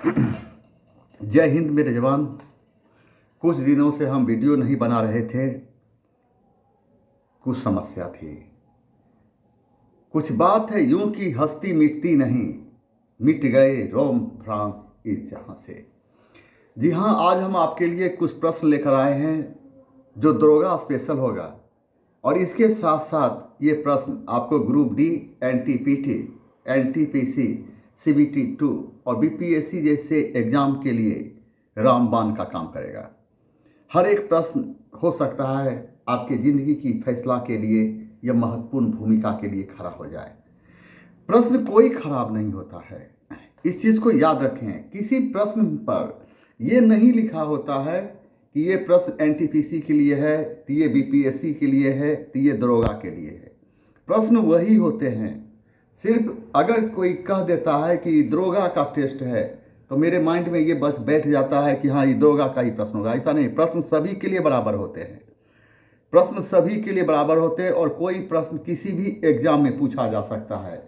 जय हिंद मेरे जवान। कुछ दिनों से हम वीडियो नहीं बना रहे थे, कुछ समस्या थी। कुछ बात है यूं कि हस्ती मिटती नहीं, मिट गए रोम फ्रांस इस जहां से। जी हाँ, आज हम आपके लिए कुछ प्रश्न लेकर आए हैं जो दरोगा स्पेशल होगा। और इसके साथ साथ ये प्रश्न आपको ग्रुप डी, एनटीपीटी, एनटीपीसी, सीबीटी 2 और बीपीएससी जैसे एग्जाम के लिए रामबाण का काम करेगा। हर एक प्रश्न हो सकता है आपकी ज़िंदगी की फैसला के लिए या महत्वपूर्ण भूमिका के लिए खड़ा हो जाए। प्रश्न कोई खराब नहीं होता है, इस चीज़ को याद रखें। किसी प्रश्न पर यह नहीं लिखा होता है कि ये प्रश्न एनटीपीसी के लिए है, तो ये बीपीएससी के लिए है, तो ये दरोगा के लिए है। प्रश्न वही होते हैं। सिर्फ अगर कोई कह देता है कि दरोगा का टेस्ट है तो मेरे माइंड में ये बस बैठ जाता है कि हाँ ये दरोगा का ही प्रश्न होगा। ऐसा नहीं, प्रश्न सभी के लिए बराबर होते हैं। प्रश्न सभी के लिए बराबर होते हैं और कोई प्रश्न किसी भी एग्जाम में पूछा जा सकता है।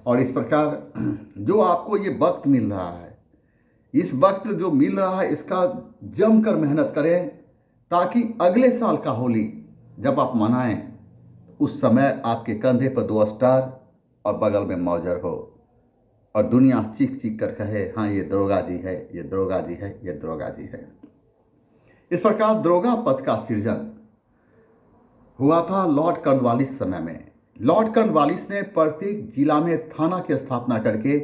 और इस प्रकार जो आपको ये वक्त मिल रहा है, इस वक्त जो मिल रहा है इसका जमकर मेहनत करें ताकि अगले साल का होली जब आप मनाएं उस समय आपके कंधे पर 2 स्टार और बगल में मौजर हो और दुनिया चीख चीख कर कहे हाँ ये दरोगा जी है, ये दरोगा जी है, ये दरोगा जी है। इस प्रकार दरोगा पद का सृजन हुआ था लॉर्ड कॉर्नवालिस समय में। लॉर्ड कॉर्नवालिस ने प्रत्येक जिला में थाना की स्थापना करके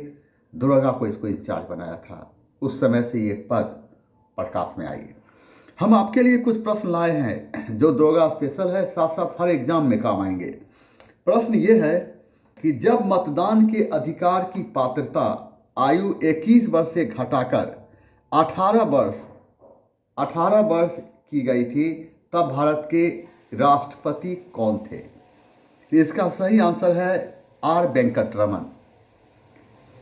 दरोगा को इसको इंचार्ज बनाया था। उस समय से ये पद प्रकाश में आई। हम आपके लिए कुछ प्रश्न लाए हैं जो दरोगा स्पेशल है, साथ साथ हर एग्जाम में काम आएंगे। प्रश्न ये है कि जब मतदान के अधिकार की पात्रता आयु 21 वर्ष से घटाकर 18 वर्ष की गई थी तब भारत के राष्ट्रपति कौन थे? इसका सही आंसर है आर वेंकटरमन।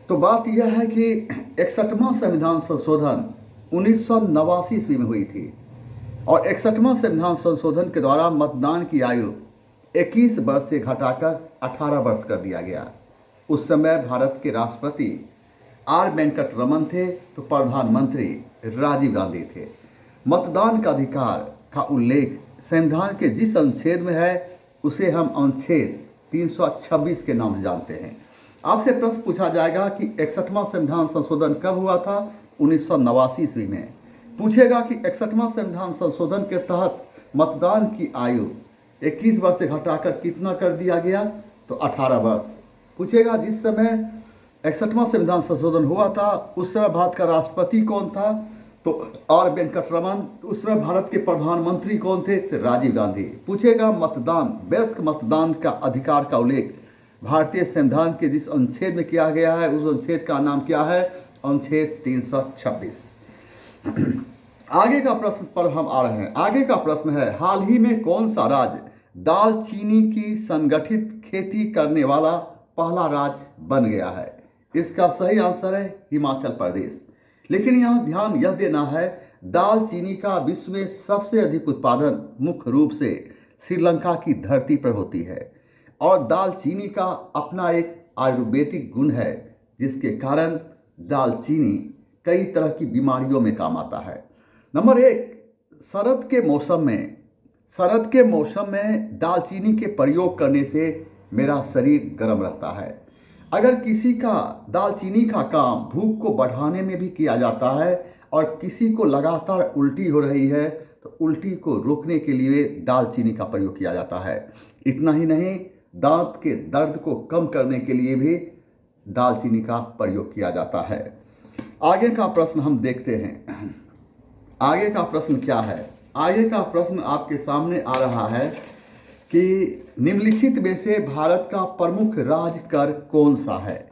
तो बात यह है कि 61वां संविधान संशोधन 1989 ईस्वी में हुई थी और 61वां संविधान संशोधन के द्वारा मतदान की आयु 21 वर्ष से घटाकर 18 वर्ष कर दिया गया। उस समय भारत के राष्ट्रपति आर वेंकटरमन थे तो प्रधानमंत्री राजीव गांधी थे। मतदान का अधिकार का उल्लेख संविधान के जिस अनुच्छेद में है उसे हम अनुच्छेद 326 के नाम से जानते हैं। आपसे प्रश्न पूछा जाएगा कि 61वां संविधान संशोधन कब हुआ था? 1989 ईस्वी में। पूछेगा कि 61वां संविधान संशोधन के तहत मतदान की आयु 21 वर्ष से घटाकर कितना कर दिया गया? तो 18 वर्ष। पूछेगा जिस समय 61वां संविधान संशोधन हुआ था उस समय भारत का राष्ट्रपति कौन था? तो आर वेंकटरमन। उस समय भारत के प्रधानमंत्री कौन थे? तो राजीव गांधी। पूछेगा मतदान, वयस्क मतदान का अधिकार का उल्लेख भारतीय संविधान के जिस अनुच्छेद में किया गया है उस अनुच्छेद का नाम क्या है? अनुच्छेद 326। आगे का प्रश्न पर हम आ रहे हैं। आगे का प्रश्न है हाल ही में कौन सा राज्य दालचीनी की संगठित खेती करने वाला पहला राज्य बन गया है? इसका सही आंसर है हिमाचल प्रदेश। लेकिन यहाँ ध्यान यह देना है दालचीनी का विश्व में सबसे अधिक उत्पादन मुख्य रूप से श्रीलंका की धरती पर होती है और दालचीनी का अपना एक आयुर्वेदिक गुण है जिसके कारण दालचीनी कई तरह की बीमारियों में काम आता है। नंबर 1, शरद के मौसम में दालचीनी के प्रयोग करने से मेरा शरीर गर्म रहता है। अगर किसी का दालचीनी का काम भूख को बढ़ाने में भी किया जाता है और किसी को लगातार उल्टी हो रही है तो उल्टी को रोकने के लिए दालचीनी का प्रयोग किया जाता है। इतना ही नहीं, दांत के दर्द को कम करने के लिए भी दालचीनी का प्रयोग किया जाता है। आगे का प्रश्न हम देखते हैं। आगे का प्रश्न क्या है? आगे का प्रश्न आपके सामने आ रहा है कि निम्नलिखित में से भारत का प्रमुख राज्य कर कौन सा है?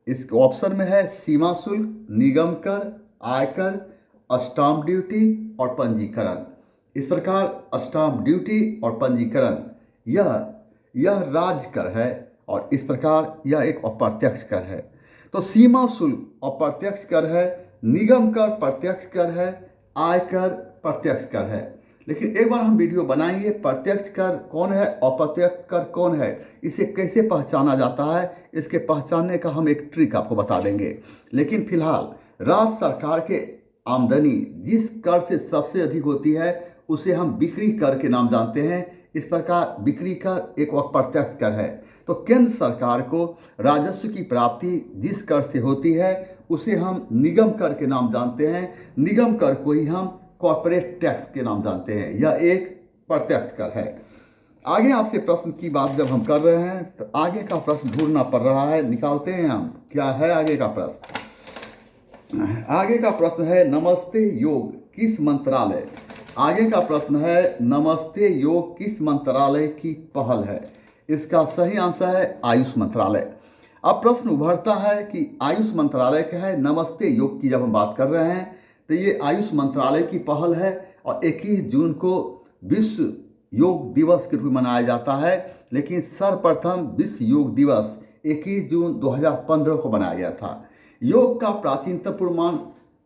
इस ऑप्शन में है सीमा शुल्क, निगम कर, आयकर, स्टाम्प ड्यूटी और पंजीकरण। इस प्रकार स्टाम्प ड्यूटी और पंजीकरण यह राज्य कर है और इस प्रकार यह एक अप्रत्यक्ष कर है। तो सीमा शुल्क अप्रत्यक्ष कर है, निगम कर प्रत्यक्ष कर है, आयकर प्रत्यक्ष कर है। लेकिन एक बार हम वीडियो बनाएंगे प्रत्यक्ष कर कौन है, अप्रत्यक्ष कर कौन है, इसे कैसे पहचाना जाता है, इसके पहचानने का हम एक ट्रिक आपको बता देंगे। लेकिन फिलहाल राज्य सरकार के आमदनी जिस कर से सबसे अधिक होती है उसे हम बिक्री कर के नाम जानते हैं। इस प्रकार बिक्री कर एक अप्रत्यक्ष कर है। तो केंद्र सरकार को राजस्व की प्राप्ति जिस कर से होती है उसे हम निगम कर के नाम जानते हैं। निगम कर को ही हम कॉर्पोरेट टैक्स के नाम जानते हैं। यह एक प्रत्यक्ष कर है। आगे आपसे प्रश्न की बात जब हम कर रहे हैं तो आगे का प्रश्न ढूंढना पड़ रहा है, निकालते हैं हम। क्या है आगे का प्रश्न? आगे का प्रश्न है नमस्ते योग किस मंत्रालय? आगे का प्रश्न है नमस्ते योग किस मंत्रालय की पहल है? इसका सही आंसर है आयुष मंत्रालय। अब प्रश्न उभरता है कि आयुष मंत्रालय क्या है? नमस्ते योग की जब हम बात कर रहे हैं तो ये आयुष मंत्रालय की पहल है और 21 जून को विश्व योग दिवस के रूप में मनाया जाता है। लेकिन सर्वप्रथम विश्व योग दिवस 21 जून 2015 को बनाया गया था। योग का प्राचीनतम प्रमाण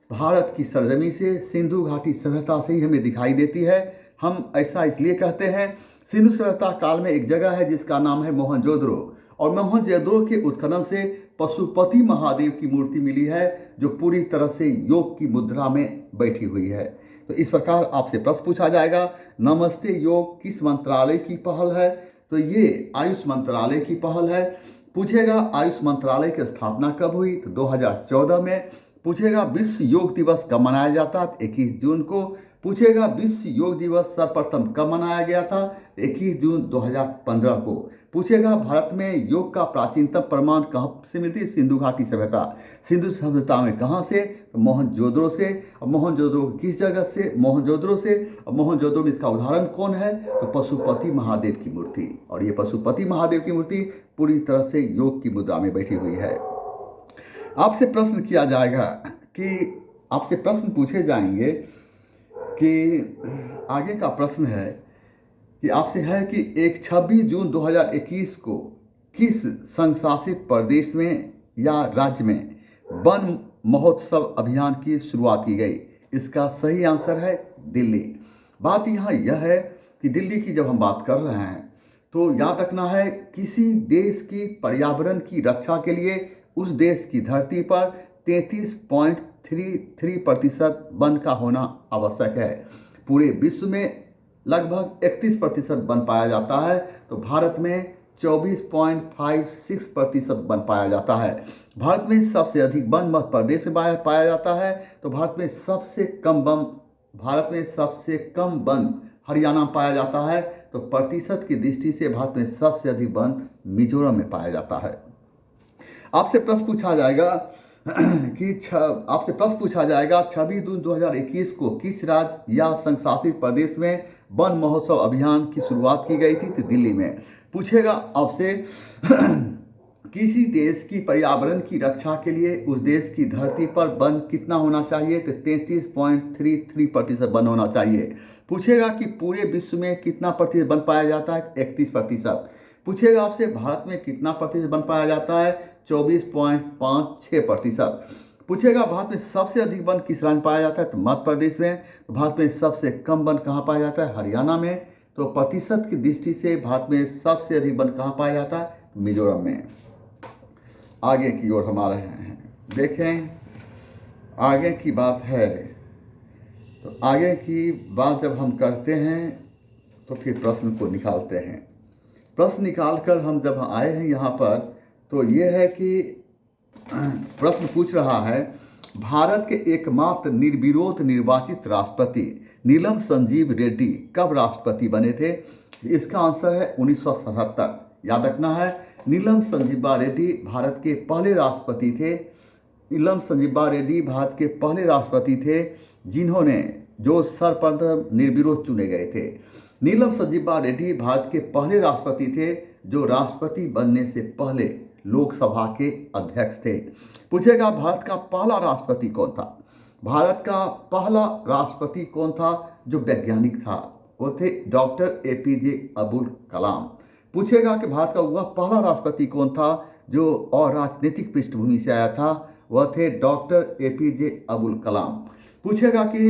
भारत की सरजमी से सिंधु घाटी सभ्यता से ही हमें दिखाई देती है। हम ऐसा इसलिए कहते हैं, सिंधु सभ्यता काल में एक जगह है जिसका नाम है मोहनजोदड़ो, और मोहनजोदड़ो के उत्खनन से पशुपति महादेव की मूर्ति मिली है जो पूरी तरह से योग की मुद्रा में बैठी हुई है। तो इस प्रकार आपसे प्रश्न पूछा जाएगा नमस्ते योग किस मंत्रालय की पहल है? तो ये आयुष मंत्रालय की पहल है। पूछेगा आयुष मंत्रालय की स्थापना कब हुई? तो 2014 में। पूछेगा विश्व योग दिवस कब मनाया जाता है? 21 जून को। पूछेगा विश्व योग दिवस सर्वप्रथम कब मनाया गया था? 21 जून 2015 को। पूछेगा भारत में योग का प्राचीनतम प्रमाण कहाँ से मिलती है? सिंधु घाटी सभ्यता। सिंधु सभ्यता में कहाँ से? तो मोहनजोदड़ो से। और मोहनजोदड़ो किस जगह से? मोहनजोदड़ो से। और मोहनजोदड़ो में इसका उदाहरण कौन है? तो पशुपति महादेव की मूर्ति। और ये पशुपति महादेव की मूर्ति पूरी तरह से योग की मुद्रा में बैठी हुई है। आपसे प्रश्न किया जाएगा कि आपसे प्रश्न पूछे जाएंगे कि आगे का प्रश्न है कि आपसे है कि 26 जून 2021 को किस संघ शासित प्रदेश में या राज्य में वन महोत्सव अभियान की शुरुआत की गई? इसका सही आंसर है दिल्ली। बात यहाँ यह है कि दिल्ली की जब हम बात कर रहे हैं तो याद रखना है किसी देश की पर्यावरण की रक्षा के लिए उस देश की धरती पर 33.33% वन का होना आवश्यक है। पूरे विश्व में लगभग 31% वन पाया जाता है, तो भारत में 24.56% वन पाया जाता है। भारत में सबसे अधिक वन मध्य प्रदेश में पाया जाता है, तो भारत में सबसे कम वन हरियाणा में पाया जाता है। तो प्रतिशत की दृष्टि से भारत में सबसे अधिक वन मिजोरम में पाया जाता है। आपसे प्रश्न पूछा जाएगा कि 26 जून 2021 को किस राज्य या संघ शासित प्रदेश में वन महोत्सव अभियान की शुरुआत की गई थी? तो दिल्ली में। पूछेगा आपसे किसी देश की पर्यावरण की रक्षा के लिए उस देश की धरती पर वन कितना होना चाहिए? तो 33.33% वन होना चाहिए। पूछेगा कि पूरे विश्व में कितना प्रतिशत वन पाया जाता है? 31%। पूछेगा आपसे भारत में कितना प्रतिशत वन पाया जाता है? 24.56%। पूछेगा भारत में सबसे अधिक वन किस राज्य में पाया जाता है? तो मध्य प्रदेश में। तो भारत में सबसे कम वन कहाँ पाया जाता है? हरियाणा में। तो प्रतिशत की दृष्टि से भारत में सबसे अधिक वन कहाँ पाया जाता है? मिजोरम में। आगे की ओर हम आ रहे हैं, देखें आगे की बात है। तो आगे की बात जब हम करते हैं तो फिर प्रश्न को निकालते हैं। प्रश्न निकाल कर हम जब आए हैं यहाँ पर तो ये है कि प्रश्न पूछ रहा है भारत के एकमात्र निर्विरोध निर्वाचित राष्ट्रपति नीलम संजीव रेड्डी कब राष्ट्रपति बने थे? इसका आंसर है 1977। याद रखना है नीलम संजीवा रेड्डी भारत के पहले राष्ट्रपति थे। नीलम संजीवा रेड्डी भारत के पहले राष्ट्रपति थे जो सर्वप्रथम निर्विरोध चुने गए थे। नीलम संजीवा रेड्डी भारत के पहले राष्ट्रपति थे जो राष्ट्रपति बनने से पहले लोकसभा के अध्यक्ष थे। पूछेगा भारत का पहला राष्ट्रपति कौन था? भारत का पहला राष्ट्रपति कौन था जो वैज्ञानिक था? वो थे डॉक्टर APJ अब्दुल कलाम। पूछेगा कि भारत का वह पहला राष्ट्रपति कौन था जो और राजनीतिक पृष्ठभूमि से आया था? वह थे डॉक्टर APJ अब्दुल कलाम। पूछेगा कि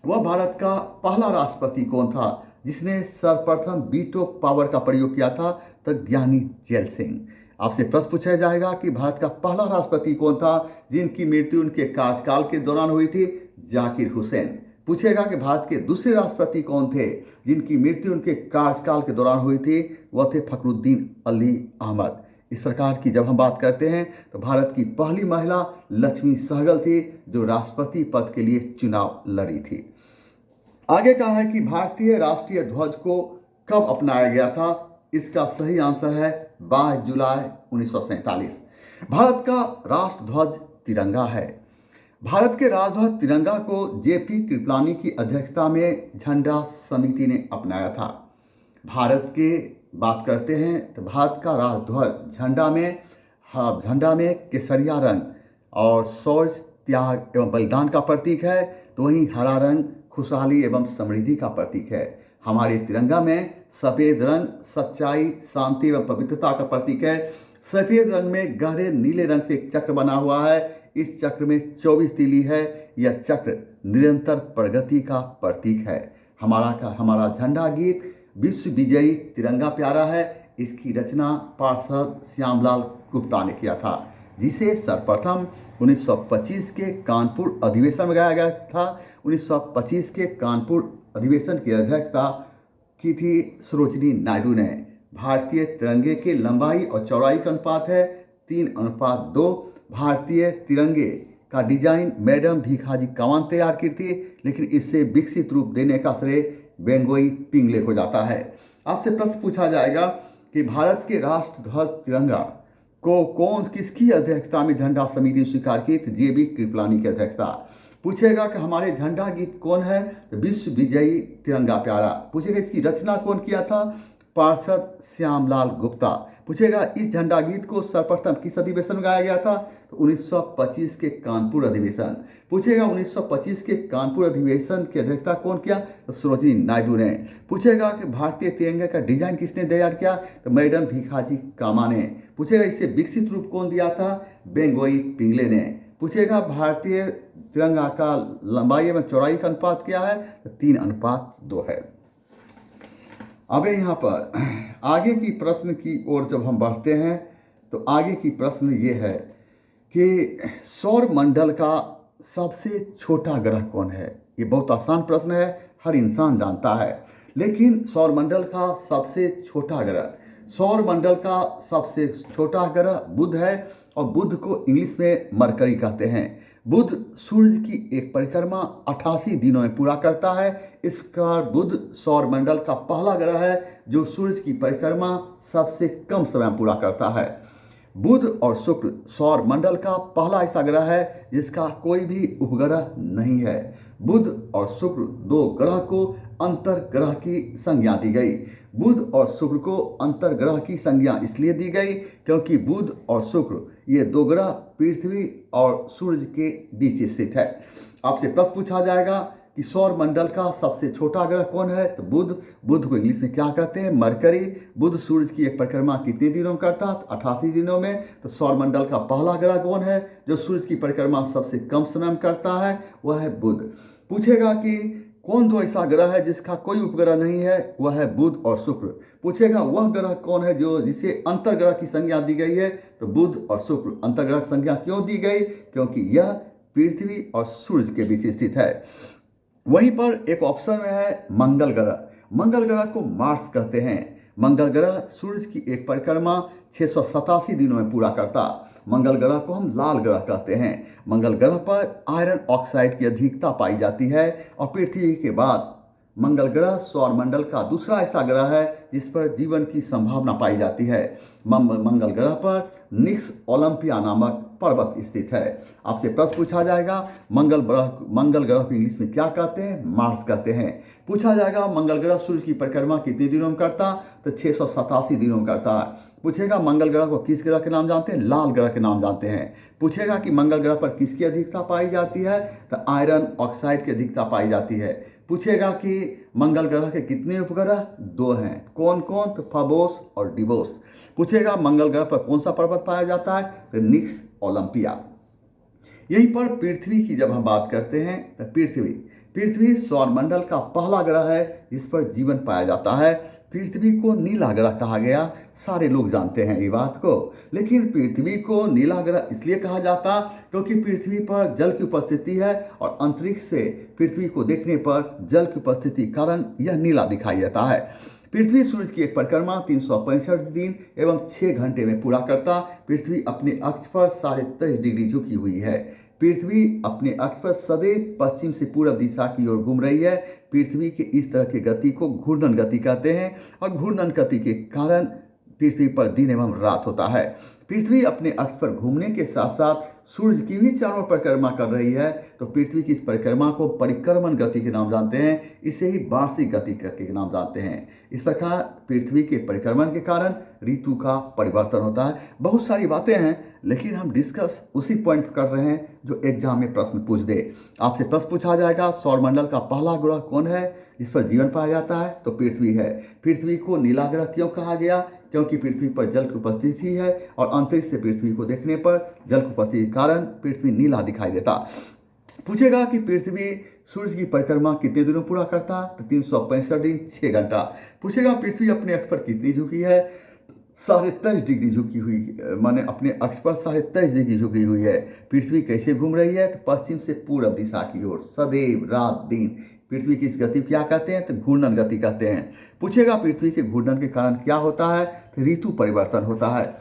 वह भारत का पहला राष्ट्रपति कौन था जिसने सर्वप्रथम वीटो पावर का प्रयोग किया था? तो ज्ञानी जैल सिंह। आपसे प्रश्न पूछा जाएगा कि भारत का पहला राष्ट्रपति कौन था जिनकी मृत्यु उनके कार्यकाल के दौरान हुई थी? जाकिर हुसैन। पूछेगा कि भारत के दूसरे राष्ट्रपति कौन थे जिनकी मृत्यु उनके कार्यकाल के दौरान हुई थी? वह थे फखरुद्दीन अली अहमद। इस प्रकार की जब हम बात करते हैं तो भारत की पहली महिला लक्ष्मी सहगल थी जो राष्ट्रपति पद के लिए चुनाव लड़ी थी। आगे कहा है कि भारतीय राष्ट्रीय ध्वज को कब अपनाया गया था? इसका सही आंसर है 22 जुलाई 1947। भारत का राष्ट्र ध्वज तिरंगा है। भारत के राष्ट्रध्वज तिरंगा को जेपी कृपलानी की अध्यक्षता में झंडा समिति ने अपनाया था। भारत के बात करते हैं तो भारत का राष्ट्रध्वज झंडा में केसरिया रंग और शौर्य, त्याग एवं बलिदान का प्रतीक है, तो वहीं हरा रंग खुशहाली एवं समृद्धि का प्रतीक है। हमारे तिरंगा में सफ़ेद रंग सच्चाई, शांति एवं पवित्रता का प्रतीक है। सफ़ेद रंग में गहरे नीले रंग से एक चक्र बना हुआ है। इस चक्र में 24 तीली है। यह चक्र निरंतर प्रगति का प्रतीक है। हमारा झंडा गीत विश्व विजयी तिरंगा प्यारा है। इसकी रचना पार्षद श्यामलाल गुप्ता ने किया था, जिसे सर्वप्रथम 1925 के कानपुर अधिवेशन में गाया गया था। 1925 के कानपुर अधिवेशन की अध्यक्षता की थी सरोजिनी नायडू ने। भारतीय तिरंगे की लंबाई और चौड़ाई का अनुपात है 3:2। भारतीय तिरंगे का डिजाइन मैडम भीखाजी कामत तैयार की थी, लेकिन इससे विकसित रूप देने का श्रेय बेंगोई पिंगले को जाता है। आपसे प्रश्न पूछा जाएगा कि भारत के राष्ट्र ध्वज तिरंगा को किसकी अध्यक्षता में झंडा समिति स्वीकार की? तो जेबी कृपलानी की अध्यक्षता। पूछेगा कि हमारे झंडा गीत कौन है? तो विश्व विजयी तिरंगा प्यारा। पूछेगा इसकी रचना कौन किया था? पार्षद श्यामलाल गुप्ता। पूछेगा इस झंडा गीत को सर्वप्रथम किस अधिवेशन में गाया गया था? तो 1925 के कानपुर अधिवेशन। पूछेगा 1925 के कानपुर अधिवेशन की अध्यक्षता कौन किया? तो सरोजिनी नायडू ने। पूछेगा कि भारतीय तिरंगे का डिजाइन किसने तैयार किया? तो मैडम भीखाजी कामा ने। पूछेगा इसे विकसित रूप कौन दिया था? बेंगोई पिंगले ने। पूछेगा भारतीय तिरंगा का लंबाई एवं चौड़ाई का अनुपात क्या है? तो 3:2 है। अब यहाँ पर आगे की प्रश्न की ओर जब हम बढ़ते हैं तो आगे की प्रश्न ये है कि सौर मंडल का सबसे छोटा ग्रह कौन है? ये बहुत आसान प्रश्न है, हर इंसान जानता है। लेकिन सौर मंडल का सबसे छोटा ग्रह बुध है, और बुध को इंग्लिश में मरकरी कहते हैं। बुध सूर्य की एक परिक्रमा 88 दिनों में पूरा करता है। इस प्रकार बुध सौर मंडल का पहला ग्रह है जो सूर्य की परिक्रमा सबसे कम समय पूरा करता है। बुध और शुक्र सौर मंडल का पहला ऐसा ग्रह है जिसका कोई भी उपग्रह नहीं है। बुध और शुक्र दो ग्रह को अंतर्ग्रह की संज्ञा दी गई। बुध और शुक्र को अंतर्ग्रह की संज्ञा इसलिए दी गई क्योंकि बुध और शुक्र ये दो ग्रह पृथ्वी और सूर्य के बीच स्थित है। आपसे प्रश्न पूछा जाएगा कि सौर मंडल का सबसे छोटा ग्रह कौन है? तो बुध को इंग्लिश में क्या कहते हैं? मरकरी। बुध सूर्य की एक परिक्रमा कितने दिनों में करता है? 88 दिनों में। तो सौर मंडल का पहला ग्रह कौन है जो सूर्य की परिक्रमा सबसे कम समय में करता है? वह है बुध। पूछेगा कि कौन दो ऐसा ग्रह है जिसका कोई उपग्रह नहीं है? वह है बुध और शुक्र। पूछेगा वह ग्रह कौन है जिसे अंतर्ग्रह की संज्ञा दी गई है? तो बुध और शुक्र। अंतर्ग्रह की संज्ञा क्यों दी गई? क्योंकि यह पृथ्वी और सूर्य के बीच स्थित है। वहीं पर एक ऑप्शन में है मंगल ग्रह। मंगल ग्रह को मार्स कहते हैं। मंगल ग्रह सूर्य की एक परिक्रमा 687 दिनों में पूरा करता। मंगल ग्रह को हम लाल ग्रह कहते हैं। मंगल ग्रह पर आयरन ऑक्साइड की अधिकता पाई जाती है, और पृथ्वी के बाद मंगल ग्रह सौर मंडल का दूसरा ऐसा ग्रह है जिस पर जीवन की संभावना पाई जाती है। मंगल ग्रह पर निक्स ओलंपिया नामक पर्वत स्थित है। आपसे प्रश्न पूछा जाएगा मंगल ग्रह को इंग्लिश में क्या कहते हैं? मार्स कहते हैं। पूछा जाएगा मंगल ग्रह सूर्य की परिक्रमा कितने दिनों में करता? तो 687 दिनों में करता है। पूछेगा मंगल ग्रह को किस ग्रह के नाम जानते हैं? लाल ग्रह के नाम जानते हैं। पूछेगा कि मंगल ग्रह पर किसकी अधिकता पाई जाती है? तो आयरन ऑक्साइड की अधिकता पाई जाती है। पूछेगा कि मंगल ग्रह के कितने उपग्रह? 2 हैं। कौन कौन? तो फबोस और डिबोस। पूछेगा मंगल ग्रह पर कौन सा पर्वत पाया जाता है? तो निक्स ओलंपिया। यहीं पर पृथ्वी की जब हम बात करते हैं तो पृथ्वी सौर मंडल का पहला ग्रह है जिस पर जीवन पाया जाता है। पृथ्वी को नीला ग्रह कहा गया। सारे लोग जानते हैं ये बात को। लेकिन पृथ्वी को नीला ग्रह इसलिए कहा जाता क्योंकि पृथ्वी पर जल की उपस्थिति है और अंतरिक्ष से पृथ्वी को देखने पर जल की उपस्थिति के कारण यह नीला दिखाई देता है। पृथ्वी सूर्य की एक परिक्रमा 365 दिन एवं 6 घंटे में पूरा करता। पृथ्वी अपने अक्ष पर 23.5 डिग्री झुकी हुई है। पृथ्वी अपने अक्ष पर सदैव पश्चिम से पूर्व दिशा की ओर घूम रही है। पृथ्वी के इस तरह की गति को घूर्णन गति कहते हैं और घूर्णन गति के कारण पृथ्वी पर दिन एवं रात होता है। पृथ्वी अपने अक्ष पर घूमने के साथ साथ सूर्य की भी चारों परिक्रमा कर रही है, तो पृथ्वी की इस परिक्रमा को परिक्रमण गति के नाम जानते हैं। इसे ही वार्षिक गति के नाम जानते हैं। इस प्रकार पृथ्वी के परिक्रमण के कारण ऋतु का परिवर्तन होता है। बहुत सारी बातें हैं, लेकिन हम डिस्कस उसी पॉइंट कर रहे हैं जो एग्जाम में प्रश्न पूछ दे। आपसे प्रश्न पूछा जाएगा सौरमंडल का पहला ग्रह कौन है जिस पर जीवन पाया जाता है, तो पृथ्वी है। पृथ्वी को नीला ग्रह क्यों कहा गया? क्योंकि पृथ्वी पर जल की उपस्थिति है और अंतरिक्ष से पृथ्वी को देखने पर जल की उपस्थिति के कारण पृथ्वी नीला दिखाई देता। पूछेगा कि पृथ्वी सूर्य की परिक्रमा कितने दिनों पूरा करता, तो 365 दिन 6 घंटा। पूछेगा पृथ्वी अपने अक्ष पर कितनी झुकी है, 23.5 डिग्री झुकी हुई, माने अपने अक्ष पर 23.5 डिग्री झुकी हुई है। पृथ्वी कैसे घूम रही है, तो पश्चिम से पूर्व दिशा की ओर सदैव रात दिन। पृथ्वी की इस गति को क्या कहते हैं, तो घूर्णन गति कहते हैं। पूछेगा पृथ्वी के घूर्णन के कारण क्या होता है, तो ऋतु परिवर्तन होता है।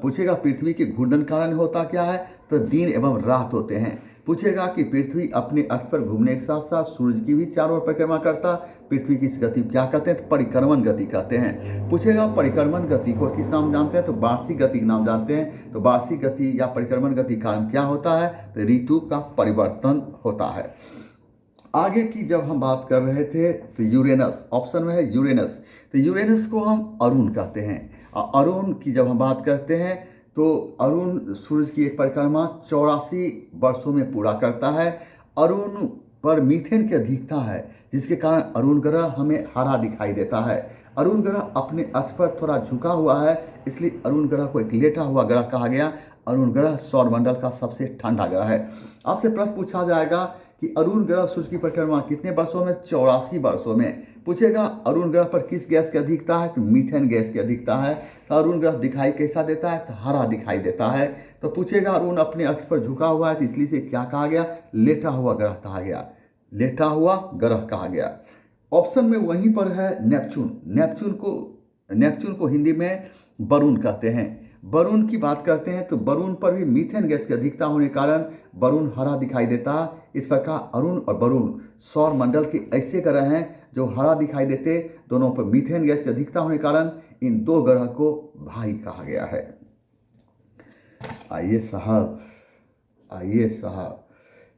पूछेगा पृथ्वी के घूर्णन कारण होता क्या है, तो दिन एवं रात होते हैं। पूछेगा कि पृथ्वी अपने अक्ष पर घूमने के साथ साथ सूर्य की भी चारों ओर परिक्रमा करता। पृथ्वी की इस गति को क्या कहते हैं, तो परिक्रमण गति कहते हैं। पूछेगा परिक्रमण गति को किस नाम जानते हैं, तो वार्षिक गति के नाम जानते हैं। तो वार्षिक गति या परिक्रमण गति के कारण क्या होता है, तो ऋतु का परिवर्तन होता है। आगे की जब हम बात कर रहे थे तो यूरेनस, ऑप्शन में है यूरेनस। तो यूरेनस को हम अरुण कहते हैं। अरुण की जब हम बात करते हैं तो अरुण सूर्य की एक परिक्रमा 84 वर्षों में पूरा करता है। अरुण पर मीथेन की अधिकता है, जिसके कारण अरुण ग्रह हमें हरा दिखाई देता है। अरुण ग्रह अपने अक्ष पर थोड़ा झुका हुआ है, इसलिए अरुण ग्रह को एक लेटा हुआ ग्रह कहा गया। अरुण ग्रह सौरमंडल का सबसे ठंडा ग्रह है। आपसे प्रश्न पूछा जाएगा कि अरुण ग्रह सूर्य की परिक्रमा कितने वर्षों में, 84 वर्षों में। पूछेगा अरुण ग्रह पर किस गैस की अधिकता है, तो मीथेन गैस की अधिकता है। तो अरुण ग्रह दिखाई कैसा देता है, तो हरा दिखाई देता है। तो पूछेगा अरुण अपने अक्ष पर झुका हुआ है, तो इसलिए से क्या कहा गया, लेटा हुआ ग्रह कहा गया, लेटा हुआ ग्रह कहा गया। ऑप्शन में वहीं पर है नेपच्यून। नेपच्यून को हिंदी में वरुण कहते हैं। वरुण की बात करते हैं तो वरुण पर भी मीथेन गैस की अधिकता होने के कारण वरुण हरा दिखाई देता है। इस प्रकार अरुण और वरुण सौर मंडल के ऐसे ग्रह हैं जो हरा दिखाई देते, दोनों पर मीथेन गैस की अधिकता होने के कारण इन दो ग्रह को भाई कहा गया है। आइए साहब,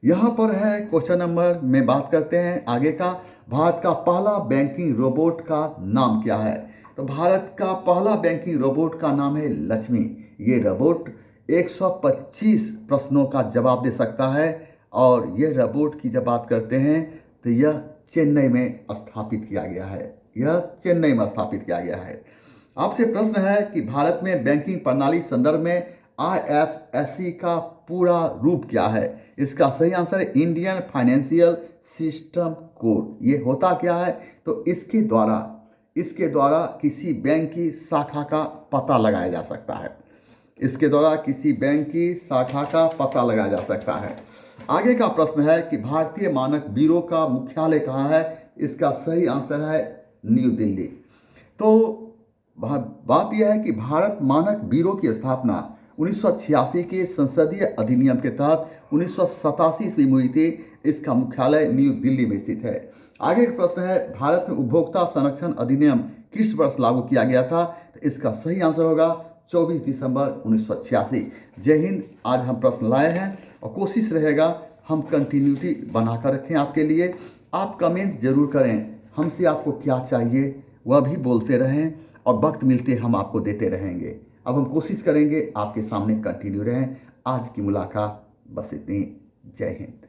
यहाँ पर है क्वेश्चन नंबर में बात करते हैं आगे का। भारत का पहला बैंकिंग रोबोट का नाम क्या है? तो भारत का पहला बैंकिंग रोबोट का नाम है लक्ष्मी। ये रोबोट 125 प्रश्नों का जवाब दे सकता है और यह रोबोट की जब बात करते हैं तो यह चेन्नई में स्थापित किया गया है। आपसे प्रश्न है कि भारत में बैंकिंग प्रणाली संदर्भ में IFSC का पूरा रूप क्या है? इसका सही आंसर है इंडियन फाइनेंशियल सिस्टम कोड। ये होता क्या है? तो इसके द्वारा किसी बैंक की शाखा का पता लगाया जा सकता है। आगे का प्रश्न है कि भारतीय मानक ब्यूरो का मुख्यालय कहाँ है? इसका सही आंसर है न्यू दिल्ली। तो बात यह है कि भारत मानक ब्यूरो की स्थापना 1986 के संसदीय अधिनियम के तहत 1987 ईस्वी में हुई थी। इसका मुख्यालय न्यू दिल्ली में स्थित है। आगे का प्रश्न है भारत में उपभोक्ता संरक्षण अधिनियम किस वर्ष लागू किया गया था? तो इसका सही आंसर होगा 24 दिसंबर 1986। जय हिंद। आज हम प्रश्न लाए हैं और कोशिश रहेगा हम कंटिन्यूटी बनाकर रखें आपके लिए। आप कमेंट जरूर करें, हमसे आपको क्या चाहिए वह भी बोलते रहें और वक्त मिलते हम आपको देते रहेंगे। अब हम कोशिश करेंगे आपके सामने कंटिन्यू रहें। आज की मुलाकात बस इतनी। जय हिंद।